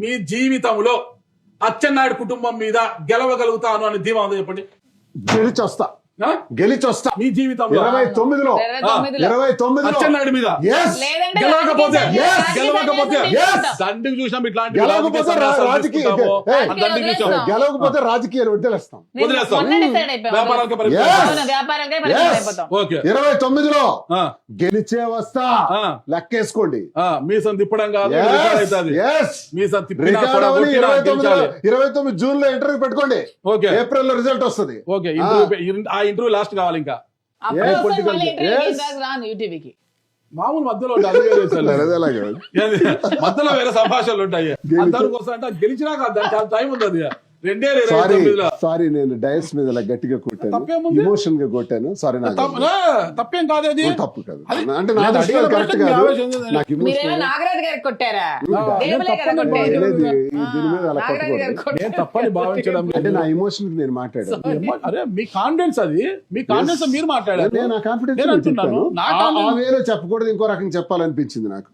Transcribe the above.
మీ జీవితంలో అచ్చెన్నాయుడు కుటుంబం మీద గెలవగలుగుతాను అని ధీమా ఉందో చెప్పండి. గెలిచొస్తా మీ జీవితంలో 29లో అచ్చెన్నాయుడు మీద లేదంటే గెలవకపోతే Yes. దండికి చూసాం ఇట్లాంటి గెలవకపోతే దండికి చూసాం. గెలవకపోతే రాజకీయాలు వదిలేస్తాం. వదిలేస్తాం. వ్యాపారాలకే పరిమితం. ఓకే 29లో గెలిచే వస్తా లెక్కేసుకోండి. మీసం తిప్పడం కాదు, మీసం 29 జూన్ లో ఇంటర్వ్యూ పెట్టుకోండి. ఓకే ఏప్రిల్ లో రిజల్ట్ వస్తుంది. ఓకే ఆ ఇంటర్వ్యూ లాస్ట్ కావాలి. ఇంకా మామూలు మధ్యలో మధ్యలో వేరే సంభాషణలు ఉంటాయి. అందరూ కోసం అంటే గెలిచినాక దానికి టైం ఉంది. అది 2029లో. సారీ, నేను డయస్ మీద ఇలా గట్టిగా కొట్టాను, ఎమోషన్ గా కొట్టాను. సారీ, తప్పేం కాదు. అది తప్పు కాదు. అంటే నా అడిగేది కరెక్ట్ కాదు. నాకు ఎమోషన్ నాగరాజు గారికి కొట్టారా? దీని మీద అలా కొట్టకూడదు. తప్పని భావించడం అంటే నా ఎమోషన్ నేను మాట్లాడాను. అరే మీ కాన్ఫిడెన్స్, అది మీ కాన్ఫిడెన్స్ మీరు మాట్లాడారు. నేను నా కాన్ఫిడెన్స్ చెప్పాను. ఆ వేలో చెప్పకూడదు, ఇంకో రకంగా చెప్పాలనిపించింది నాకు.